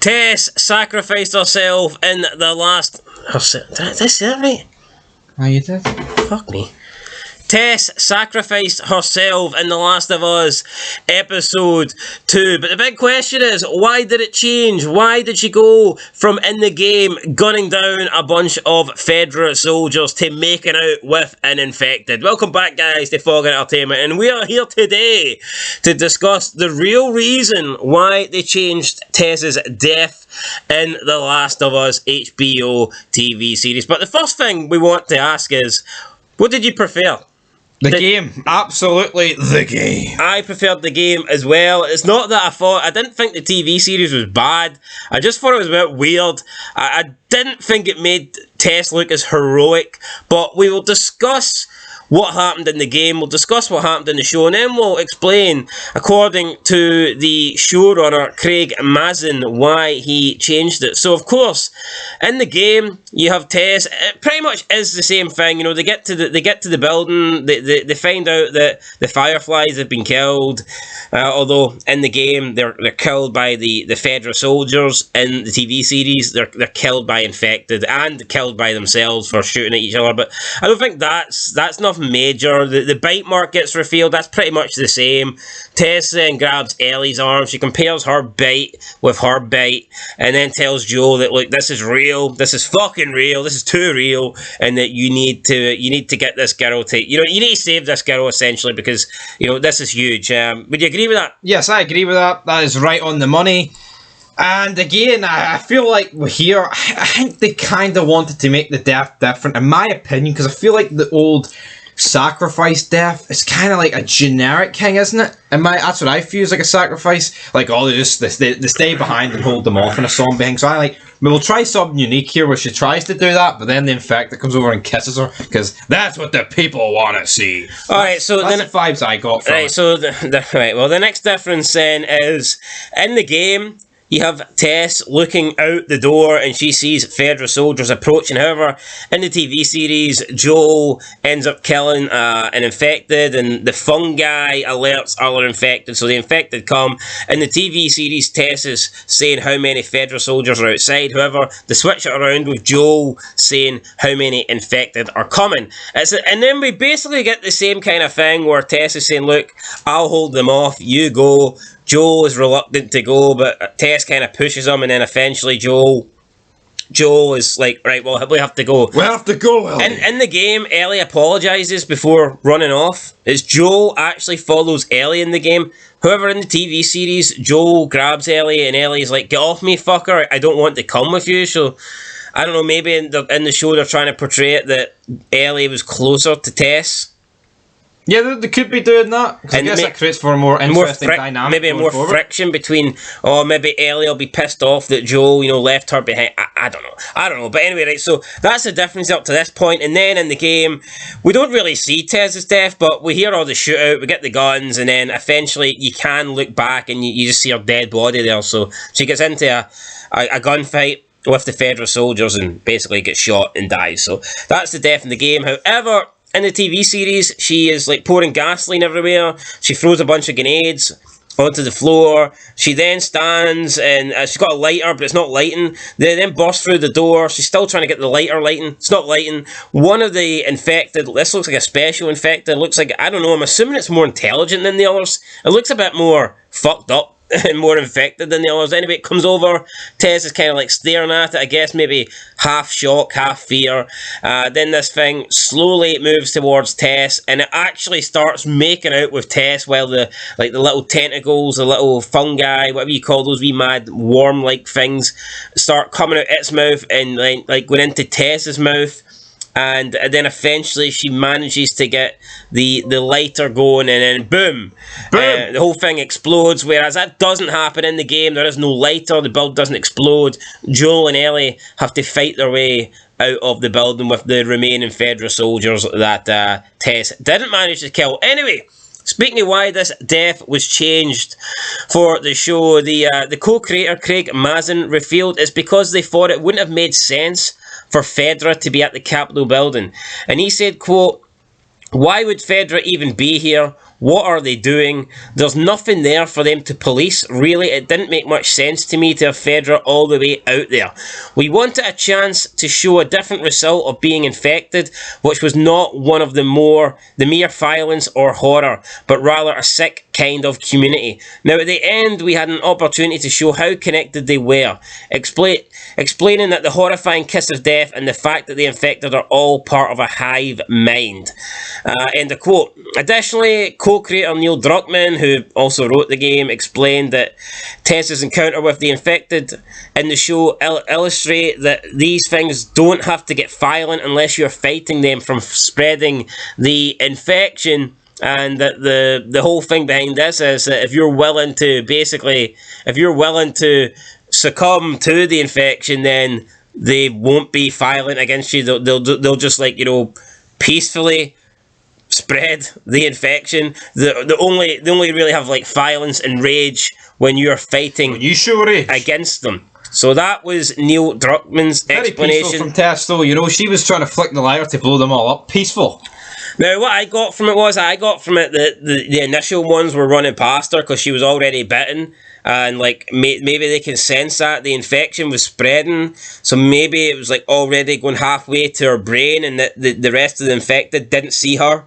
Tess sacrificed herself in the last... Did I say that right? Oh, you did? Fuck me. Tess sacrificed herself in The Last of Us episode 2. But the big question is, why did it change? Why did she go from in the game gunning down a bunch of Fedra soldiers to making out with an infected? Welcome back, guys, to Fog Entertainment, and we are here today to discuss the real reason why they changed Tess's death in The Last of Us HBO TV series. But the first thing we want to ask is, what did you prefer? The game. Absolutely the game. I preferred the game as well. It's not that I didn't think the TV series was bad. I just thought it was a bit weird. I didn't think it made Tess look as heroic. But we will discuss what happened in the game, we'll discuss what happened in the show, and then we'll explain, according to the showrunner Craig Mazin, why he changed it. So, of course, in the game, you have Tess. It pretty much is the same thing. You know, they get to the building, they find out that the Fireflies have been killed. Although in the game they're killed by the Fedra soldiers. In the TV series, they're killed by infected and killed by themselves for shooting at each other. But I don't think that's nothing major. The bite mark gets revealed. That's pretty much the same. Tess then grabs Ellie's arm. She compares her bite with her bite, and then tells Joel that, look, this is real. This is fucking real. This is too real, and that you need to get this girl to, you need to save this girl essentially, because this is huge. Would you agree with that? Yes, I agree with that. That is right on the money. And again, I feel like we're here. I think they kind of wanted to make the death different, in my opinion, because I feel like the old sacrifice death is kind of like a generic thing, isn't it? That's what I feel is like a sacrifice. Like, they stay behind and hold them off in a zombie thing. So we'll try something unique here where she tries to do that, but then the infected comes over and kisses her, because that's what the people want to see. Alright, so that's the vibes I got from it. So the next difference then is, in the game, you have Tess looking out the door and she sees Fedra soldiers approaching. However, in the TV series, Joel ends up killing an infected, and the fungi alerts other infected, so the infected come. In the TV series, Tess is saying how many Fedra soldiers are outside. However, they switch it around with Joel saying how many infected are coming. And then we basically get the same kind of thing where Tess is saying, look, I'll hold them off, you go. Joel is reluctant to go, but Tess kind of pushes him, and then eventually Joel is like, right, well, we have to go. We have to go, Ellie. In the game, Ellie apologises before running off. It's Joel actually follows Ellie in the game. However, in the TV series, Joel grabs Ellie, and Ellie's like, get off me, fucker, I don't want to come with you. So, I don't know, maybe in the show they're trying to portray it that Ellie was closer to Tess. Yeah, they could be doing that. I guess that creates for a more interesting dynamic. Maybe more friction between, maybe Ellie will be pissed off that Joel, left her behind. I don't know. But anyway, right, so that's the difference up to this point. And then in the game, we don't really see Tess's death, but we hear all the shootout, we get the guns, and then eventually you can look back and you just see her dead body there. So she gets into a gunfight with the Fedra soldiers and basically gets shot and dies. So that's the death in the game. However, in the TV series, she is like pouring gasoline everywhere. She throws a bunch of grenades onto the floor. She then stands and she's got a lighter, but it's not lighting. They then burst through the door. She's still trying to get the lighter lighting. It's not lighting. One of the infected, this looks like a special infected. It looks like, I don't know, I'm assuming it's more intelligent than the others. It looks a bit more fucked up and more infected than the others. Anyway, it comes over. Tess is kind of like staring at it, I guess maybe half shock, half fear. Then this thing slowly moves towards Tess, and it actually starts making out with Tess while the little tentacles, the little fungi, whatever you call those wee mad worm-like things, start coming out its mouth and like going into Tess's mouth. And then eventually she manages to get the lighter going, and then boom. The whole thing explodes, whereas that doesn't happen in the game. There is no lighter, the build doesn't explode. Joel and Ellie have to fight their way out of the building with the remaining Fedra soldiers that Tess didn't manage to kill. Anyway, speaking of why this death was changed for the show, the co-creator Craig Mazin revealed it's because they thought it wouldn't have made sense for Fedra to be at the Capitol building. And he said, quote, why would Fedra even be here? What are they doing? There's nothing there for them to police, really. It didn't make much sense to me to have Fedra all the way out there. We wanted a chance to show a different result of being infected, which was not one of the mere violence or horror, but rather a sick kind of community. Now at the end, we had an opportunity to show how connected they were, explaining that the horrifying kiss of death and the fact that the infected are all part of a hive mind. End of quote. Additionally, co-creator Neil Druckmann, who also wrote the game, explained that Tess's encounter with the infected in the show illustrate that these things don't have to get violent unless you're fighting them from spreading the infection, and that the whole thing behind this is that if you're willing to succumb to the infection, then they won't be violent against you. They'll just peacefully spread the infection. They only really have violence and rage when you're fighting against them. So that was Neil Druckmann's explanation. Very peaceful from Tess, though. She was trying to flick the lighter to blow them all up. Peaceful. Now, what I got from it that the initial ones were running past her because she was already bitten, and maybe they can sense that the infection was spreading, so maybe it was already going halfway to her brain, and that the rest of the infected didn't see her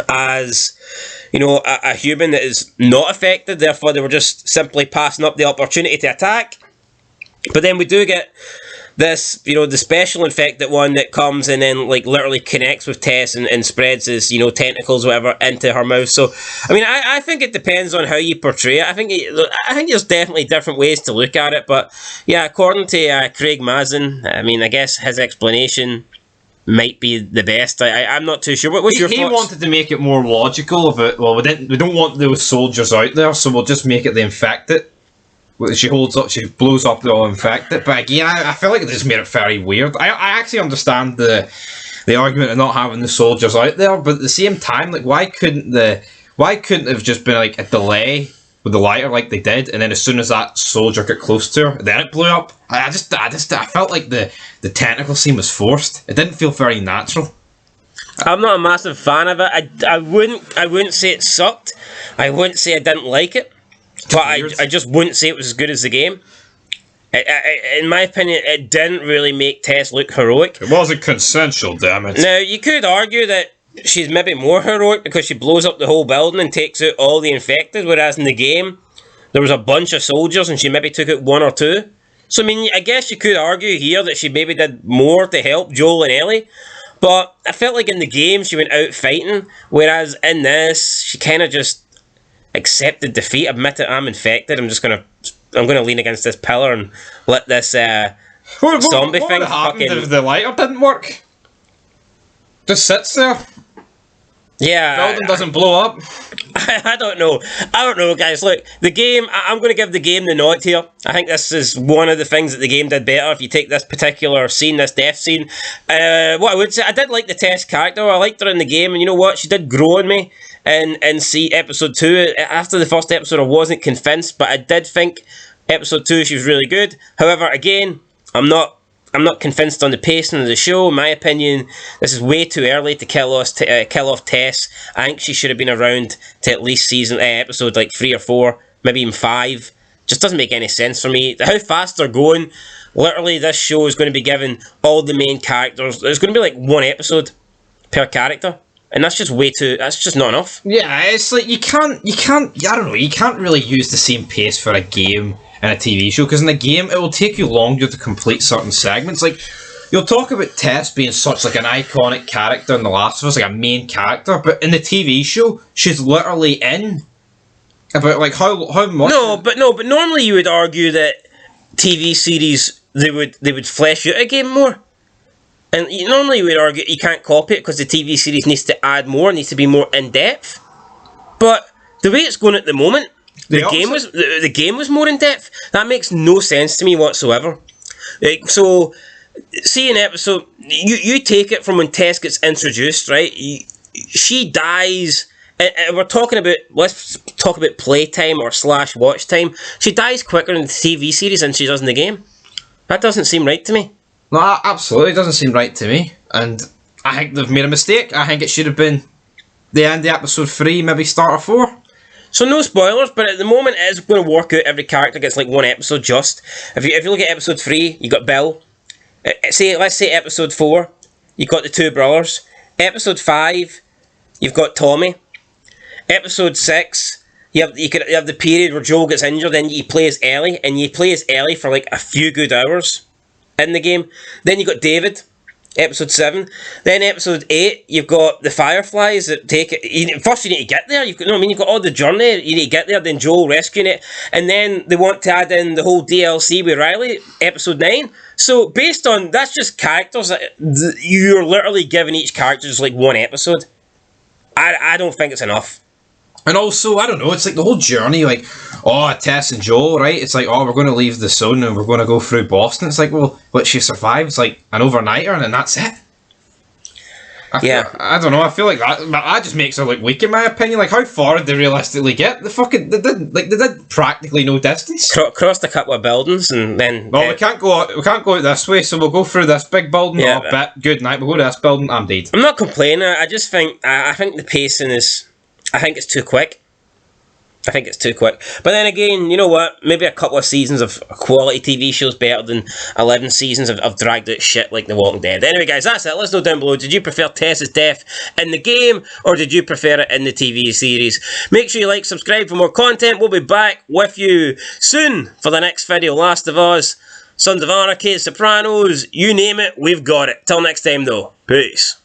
as a human that is not affected. Therefore, they were just simply passing up the opportunity to attack. But then we do get this, the special infected one that comes and then literally connects with Tess and spreads his, tentacles, whatever, into her mouth. So, I think it depends on how you portray it. I think there's definitely different ways to look at it. But yeah, according to Craig Mazin, I guess his explanation might be the best. I'm not too sure. What's your thoughts? He wanted to make it more logical of it. Well, we don't want those soldiers out there, so we'll just make it the infected. She blows up the all infected. But again, I feel like it just made it very weird. I actually understand the argument of not having the soldiers out there, but at the same time, why couldn't it have just been a delay with the lighter like they did, and then as soon as that soldier got close to her, then it blew up. I felt like the tentacle scene was forced. It didn't feel very natural. I'm not a massive fan of it. I wouldn't say it sucked. I wouldn't say I didn't like it. But I just wouldn't say it was as good as the game. In my opinion, it didn't really make Tess look heroic. It wasn't consensual, damn it. Now, you could argue that she's maybe more heroic because she blows up the whole building and takes out all the infected, whereas in the game, there was a bunch of soldiers and she maybe took out one or two. So, I guess you could argue here that she maybe did more to help Joel and Ellie. But I felt like in the game, she went out fighting, whereas in this, she kind of just accepted defeat, admitted I'm infected. I'm gonna lean against this pillar and let this zombie thing happened if the lighter didn't work? Just sits there. Yeah, building doesn't blow up. I don't know, guys. Look, the game. I'm going to give the game the nod here. I think this is one of the things that the game did better. If you take this particular scene, this death scene, what I would say, I did like the Tess character. I liked her in the game, and you know what? She did grow on me. And see episode 2. After the first episode, I wasn't convinced, but I did think episode 2 she was really good. However, again, I'm not convinced on the pacing of the show. In my opinion, this is way too early to kill off Tess. I think she should have been around to at least episode 3 or 4, maybe even 5. Just doesn't make any sense for me. How fast they're going. Literally, this show is going to be given all the main characters. There's going to be one episode per character. And that's just not enough. Yeah, it's you can't really use the same pace for a game and a TV show, because in a game, it will take you longer to complete certain segments. You'll talk about Tess being such an iconic character in The Last of Us, a main character, but in the TV show, she's literally in about how much. No, but normally you would argue that TV series they would flesh out a game more. And normally we would argue you can't copy it because the TV series needs to add more, needs to be more in-depth. But the way it's going at the moment, the game was more in-depth. That makes no sense to me whatsoever. So, see an episode, you take it from when Tess gets introduced, right? She dies, and let's talk about playtime or / watch time. She dies quicker in the TV series than she does in the game. That doesn't seem right to me. No, absolutely, it doesn't seem right to me, and I think they've made a mistake. I think it should have been the end of episode 3, maybe start of 4. So no spoilers, but at the moment it is going to work out. Every character gets like one episode. Just if you look at episode 3, you got Bill. Let's say episode 4, you got the two brothers. Episode 5, you've got Tommy. Episode 6, you have the period where Joel gets injured, then you play as Ellie, and you play as Ellie for like a few good hours in the game. Then you got David. Episode 7. Then episode 8, you've got the Fireflies that take it. First, you need to get there. You've got all the journey. You need to get there. Then Joel rescuing it, and then they want to add in the whole DLC with Riley. Episode 9. So based on that's just characters. You're literally giving each character just like one episode. I don't think it's enough. And also, I don't know, it's like the whole journey, like, oh, Tess and Joel, right? It's like, oh, we're going to leave the sun and we're going to go through Boston. It's like, well, but she survives, like, an overnighter and then that's it. I don't know, I feel like that just makes her look weak in my opinion. Like, how far did they realistically get? They did practically no distance. Crossed a couple of buildings and then... Well, we can't go out this way, so we'll go through this big building. Yeah, bet, good night, we'll go to this building, I'm dead. I'm not complaining, I just think, I think the pacing is... I think it's too quick. But then again, you know what? Maybe a couple of seasons of quality TV shows better than 11 seasons of dragged out shit like The Walking Dead. Anyway, guys, that's it. Let us know down below. Did you prefer Tess's death in the game, or did you prefer it in the TV series? Make sure you like, subscribe for more content. We'll be back with you soon for the next video. Last of Us, Sons of Anarchy, Sopranos, you name it, we've got it. Till next time, though. Peace.